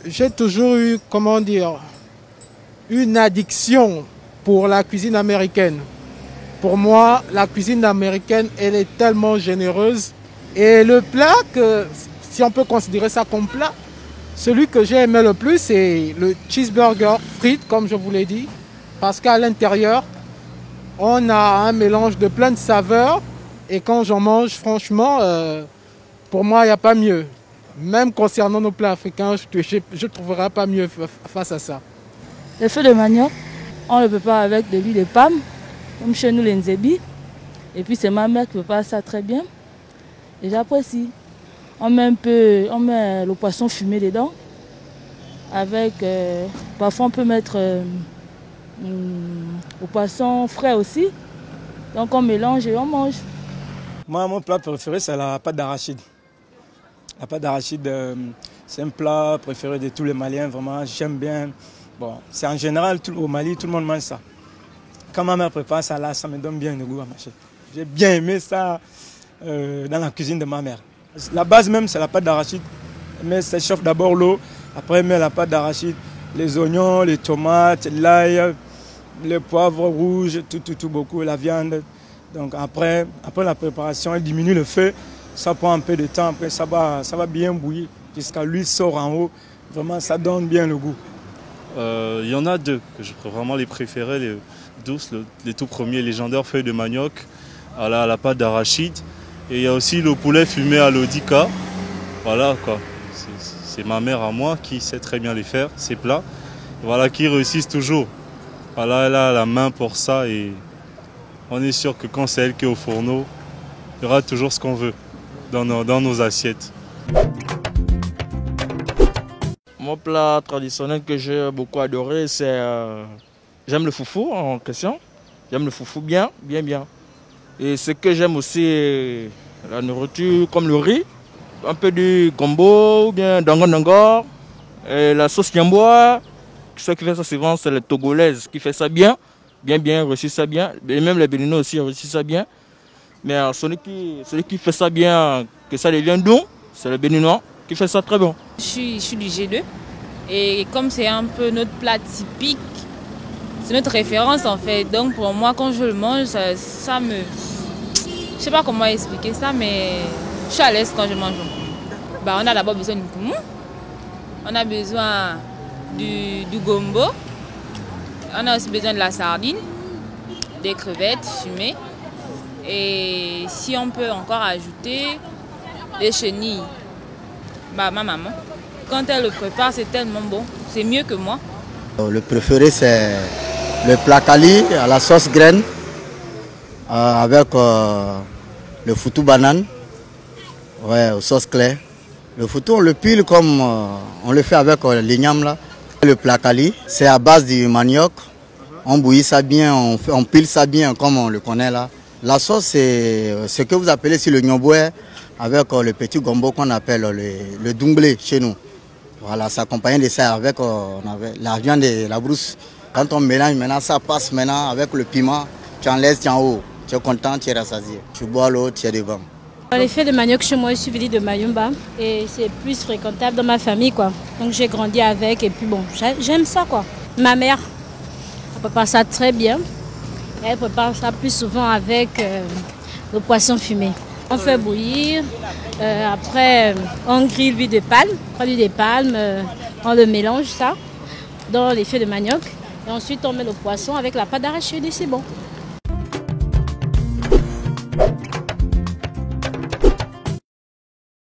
j'ai toujours eu, comment dire, une addiction pour la cuisine américaine. Pour moi, la cuisine américaine, elle est tellement généreuse. Et le plat, si on peut considérer ça comme plat, celui que j'ai aimé le plus, c'est le cheeseburger frites, comme je vous l'ai dit. Parce qu'à l'intérieur, on a un mélange de plein de saveurs. Et quand j'en mange, franchement, pour moi, il n'y a pas mieux. Même concernant nos plats africains, je ne trouverai pas mieux face à ça. Le feu de manioc, on le prépare avec de l'huile de palme, comme chez nous les nzebi. Et puis c'est ma mère qui prépare ça très bien. Et j'apprécie. On met le poisson fumé dedans. Avec, parfois on peut mettre au poisson frais aussi. Donc on mélange et on mange. Moi, mon plat préféré, c'est la pâte d'arachide. La pâte d'arachide, c'est un plat préféré de tous les Maliens, vraiment, j'aime bien. Bon, c'est en général, au Mali, tout le monde mange ça. Quand ma mère prépare ça, là, ça me donne bien le goût à manger. J'ai bien aimé ça dans la cuisine de ma mère. La base même, c'est la pâte d'arachide. Mais ça chauffe d'abord l'eau, après elle met la pâte d'arachide, les oignons, les tomates, l'ail, le poivre rouge, tout beaucoup, la viande. Donc après la préparation, elle diminue le feu. Ça prend un peu de temps, après ça va bien bouillir jusqu'à l'huile sort en haut. Vraiment, ça donne bien le goût. Il y en a deux que je peux vraiment les préférer, les douces, les tout premiers légendaires feuilles de manioc à la pâte d'arachide. Et il y a aussi le poulet fumé à l'Odica. Voilà quoi, c'est ma mère à moi qui sait très bien les faire, ces plats. Voilà, qui réussissent toujours. Voilà, elle a la main pour ça et on est sûr que quand c'est elle qui est au fourneau, il y aura toujours ce qu'on veut dans nos assiettes. Mon plat traditionnel que j'ai beaucoup adoré, c'est... j'aime le foufou en question. J'aime le foufou bien. Et ce que j'aime aussi, la nourriture comme le riz, un peu du gombo ou bien dango, et la sauce nyambois. Ce qui fait ça souvent, c'est les Togolaises qui fait ça bien, réussit ça bien. Et même les Béninois aussi réussissent ça bien. Mais celui qui fait ça bien, que ça devient doux, c'est le Béninois qui fait ça très bon. Je suis du G2 et comme c'est un peu notre plat typique, c'est notre référence en fait. Donc pour moi, quand je le mange, ça me... Je sais pas comment expliquer ça, mais je suis à l'aise quand je mange. Bah, on a d'abord besoin du koumou, on a besoin du gombo, on a aussi besoin de la sardine, des crevettes fumées. Et si on peut encore ajouter des chenilles, bah ma maman, quand elle le prépare, c'est tellement bon, c'est mieux que moi. Le préféré c'est le placali à la sauce graine avec le foutou banane, ouais, aux sauce claire. Le foutou on le pile comme on le fait avec l'igname là. Le placali c'est à base du manioc, on bouillit ça bien, on pile ça bien comme on le connaît là. La sauce, c'est ce que vous appelez ici le nyoboué avec le petit gombo qu'on appelle le dunglé chez nous. Voilà, ça accompagne de ça avec la viande et la brousse. Quand on mélange, maintenant ça passe maintenant avec le piment, tu en laisses, tu es en haut. Tu es content, tu es rassasié. Tu bois l'eau, tu es devant. Les feuilles de manioc chez moi, je suis venue de Mayumba et c'est plus fréquentable dans ma famille quoi. Donc j'ai grandi avec et puis bon, j'aime ça quoi. Ma mère, elle prépare ça très bien. Elle prépare ça plus souvent avec le poisson fumé. On fait bouillir, après on grille l'huile de palme, on le mélange ça dans les feuilles de manioc. Et ensuite on met le poisson avec la pâte d'arachide et c'est bon.